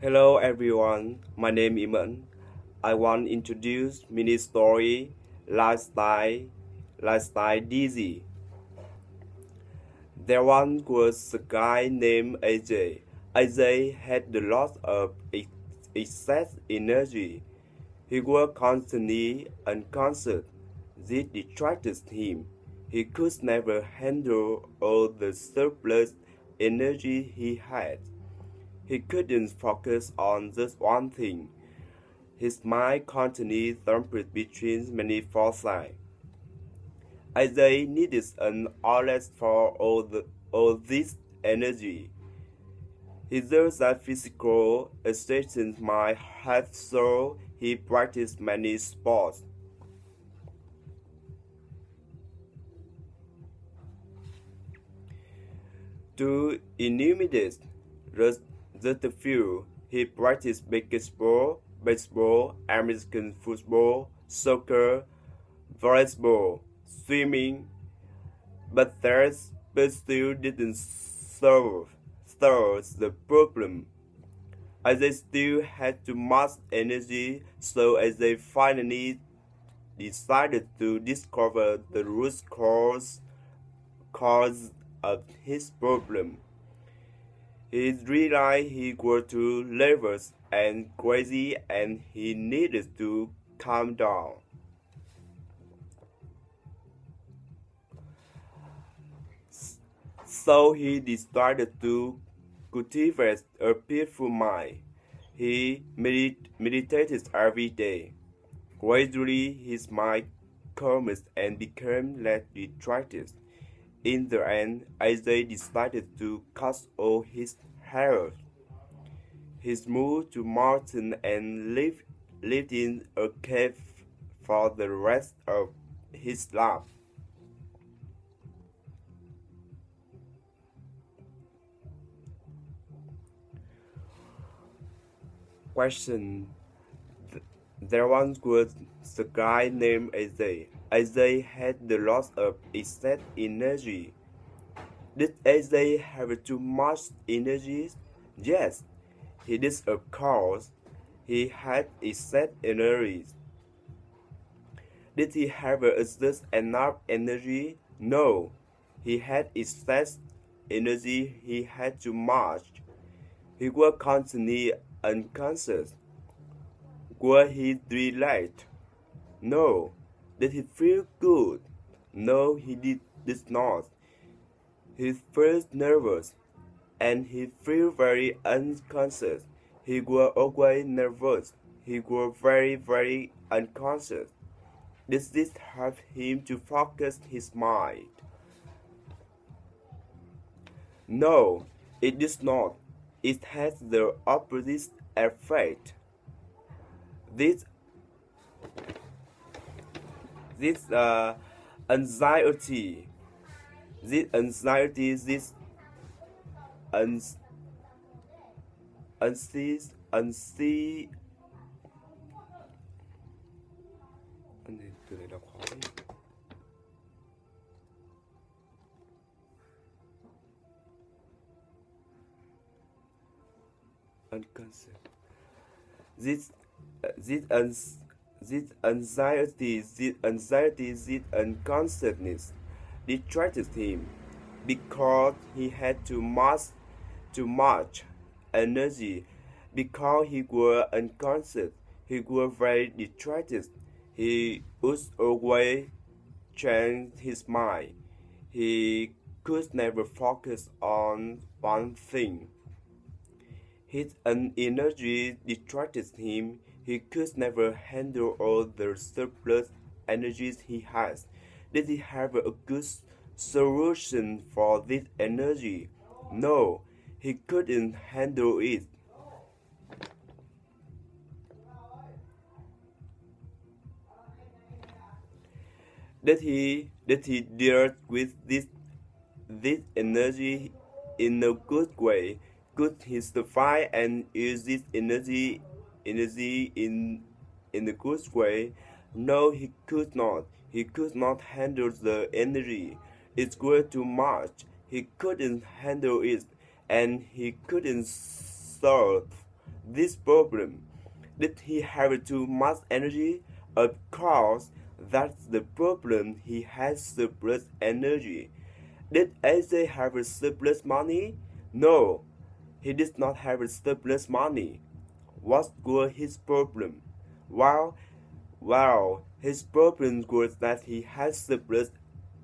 Hello everyone, my name is Iman. I want to introduce mini story lifestyle Dizzy. There once was a guy named AJ. AJ had a lot of excess energy. He was constantly unconscious. This distracted him. He could never handle all the surplus energy he had. He couldn't focus on just one thing. His mind constantly thumped between many foresight. As they needed an outlet for all this energy. He knew that physical exertion might help, so he practiced many sports. To eliminate just a few, he practiced baseball, American football, soccer, volleyball, swimming, but still didn't solve the problem. As they still had too much energy, so as they finally decided to discover the root cause of his problem. He realized he was too nervous and crazy and he needed to calm down. So he decided to cultivate a peaceful mind. He meditated every day. Gradually, his mind calmed and became less distracted. In the end, Isaiah decided to cut all his hair. He moved to mountain and lived in a cave for the rest of his life. Question. There once was a guy named Isaiah. Isaiah had the loss of excess energy. Did Isaiah have too much energy? Yes, he did of course. He had excess energy. Did he have just enough energy? No, he had excess energy. He had too much. He was constantly unconscious. Was he relaxed? No. Did he feel good? No, did not. He felt nervous, and he felt very unconscious. He was always nervous. He was very unconscious. Did this help him to focus his mind? No, it does not. It has the opposite effect. This this anxiety, this anxiety, this uns, unceased, unce, từ này đọc khó đấy. Unconscious. This this uns, this anxiety, this unconsciousness distracted him because he had too much energy. Because he was unconscious, he was very distracted. He would always change his mind. He could never focus on one thing. His energy distracted him. He could never handle all the surplus energies he has. Did he have a good solution for this energy? No, he couldn't handle it. Did he deal with this energy in a good way? Could he survive and use this energy in a good way? No, he could not. He could not handle the energy. It was too much. He couldn't handle it, and he couldn't solve this problem? Did he have too much energy? Of course, that's the problem. He has surplus energy. Did AJ have surplus money? No, he did not have surplus money. What was his problem? Well, his problem was that he had surplus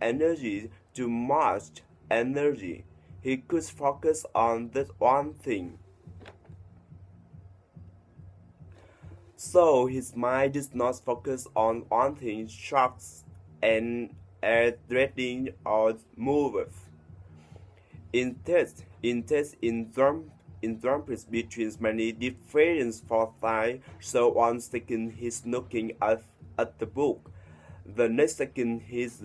energy, too much energy. He could focus on that one thing. So his mind does not focus on one thing, shocks and threatening or moves. In examples between many different foresight, so one second he's looking at the book, the next second he's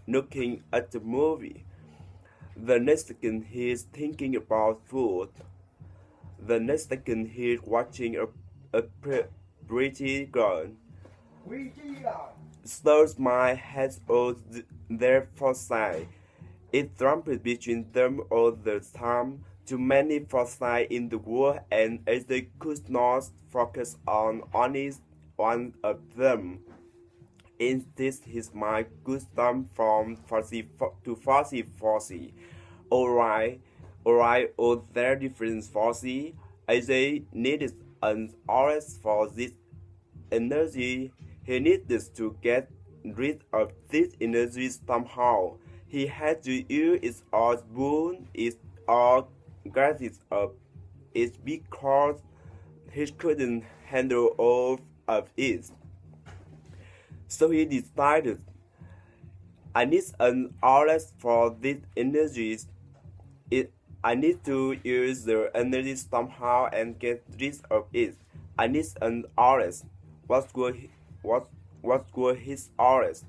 looking at the movie, the next second he's thinking about food, the next second he's watching a pretty girl. Those mind has all their foresight. It jumps between them all the time. Too many foresight in the world, and as they could not focus on only one of them. Instead, his mind could jump from foresee to foresee. Alright, all their different foresee. As they needed an hours for this energy, he needed to get rid of this energy somehow. He had to use it or burn it or get it up. It's because he couldn't handle all of it. So he decided, I need an outlet for this energy. I need to use the energy somehow and get rid of it. I need an outlet. What were his outlets?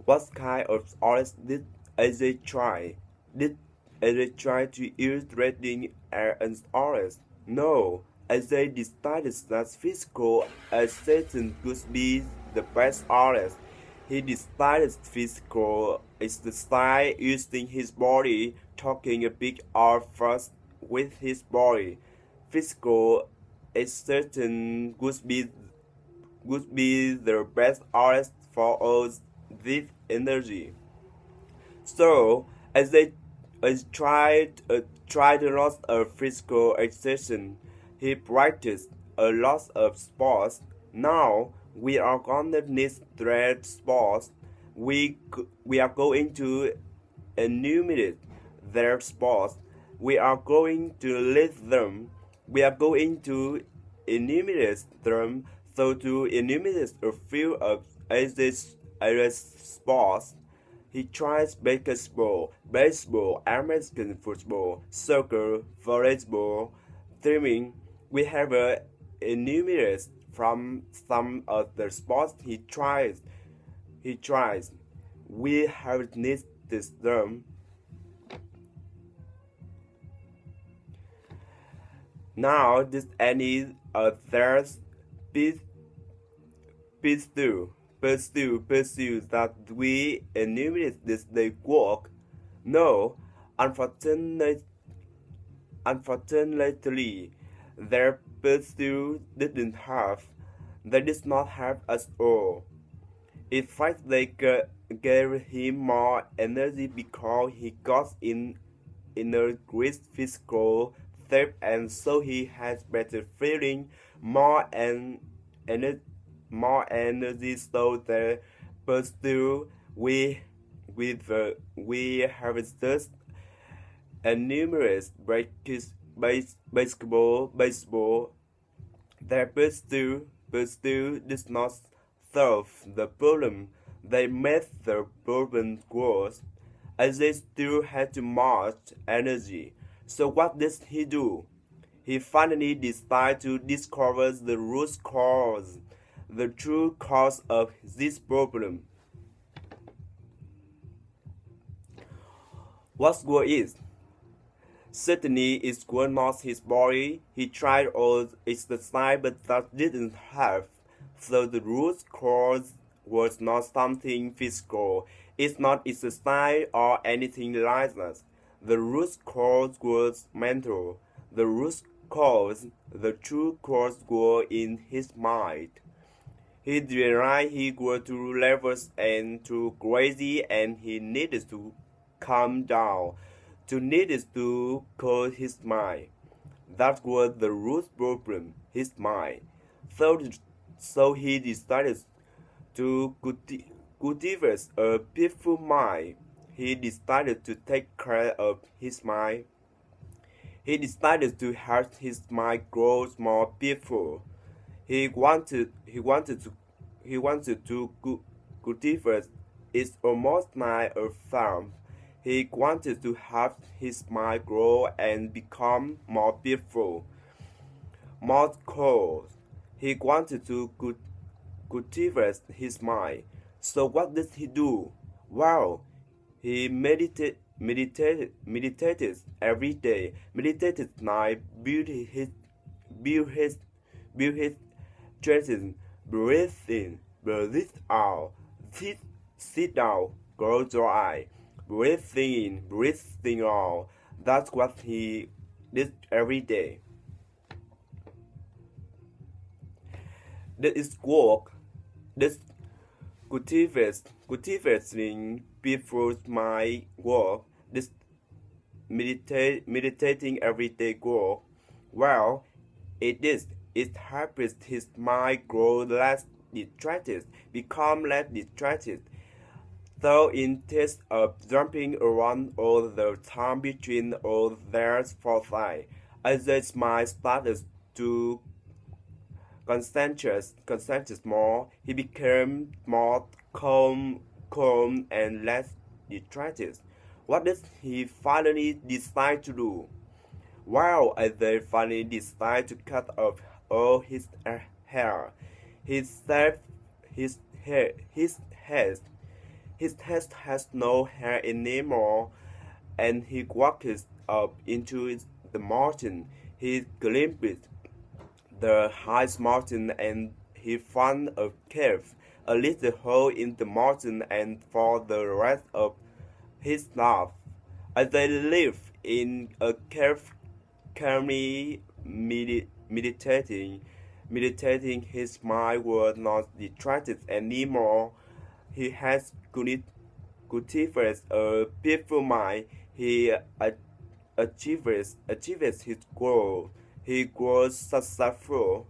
What kind of outlets did AJ try? Did AJ try to use threatening as outlets? No. AJ decided that physical assertion could be the best outlet. He decided physical is the style using his body, talking a big R first with his body. Physical assertion would be the best outlet for all this energy. So, as they tried a lot of physical exertion, he practiced a lot of sports. Now we are gonna need thread sports. We are going to enumerate their sports. We are going to list them. We are going to enumerate them. So to enumerate a few of these sports, he tries basketball, American football, soccer, volleyball, swimming. We have enumerate from some of the sports he tries. We have listed them. Now, does any of theirs pursue that we enumerate this they work? No, unfortunately, their pursuit didn't have. They did not have at all. In fact, they gave him more energy because he got in a great physical shape, and so he has better feeling, more energy. So the pursuit we have just enumerate baseball. Their pursuit does not solve the problem. They made the problem worse, as they still had too much energy. So what did he do? He finally decided to discover the root cause, the true cause of this problem. What was it? Certainly it was not his body. He tried all exercise, but that didn't help. So the root cause was not something physical. It's not exercise or anything like that. The root cause was mental. The root cause, the true cause was in his mind. He realized he was too nervous and too crazy, and he needed to calm down. To needed to calm his mind. That was the root problem, his mind. So he decided to cultivate a peaceful mind. He decided to take care of his mind. He decided to help his mind grow more peaceful. He wanted to cultivate. It's almost like a farm. He wanted to help his mind grow and become more peaceful, more cold. He wanted to cultivate his mind. So what did he do? Well, he meditated every day. Meditated night, build his, build his strength. Breathe in, breathe out. Sit down, close your eye. Breathe in, breathe out. That's what he did every day. That is work. This cultivating people's mind work. This meditating everyday work. Well, it is. It helps his mind grow less distracted, become less distracted. Though instead of jumping around all the time between all their foresight, as his mind started to concentrate more, he became more calm and less distracted. What did he finally decide to do? Well, as they finally decided to cut off all his hair, he said his head has no hair anymore, and he walked up into the mountain. He glimpsed the highest mountain, and he found a cave, a little hole in the mountain, and for the rest of his life, as they lived in a cave, calmly meditating, his mind was not distracted anymore. He has cultivated a peaceful mind. He achieves his goal. He grows successful.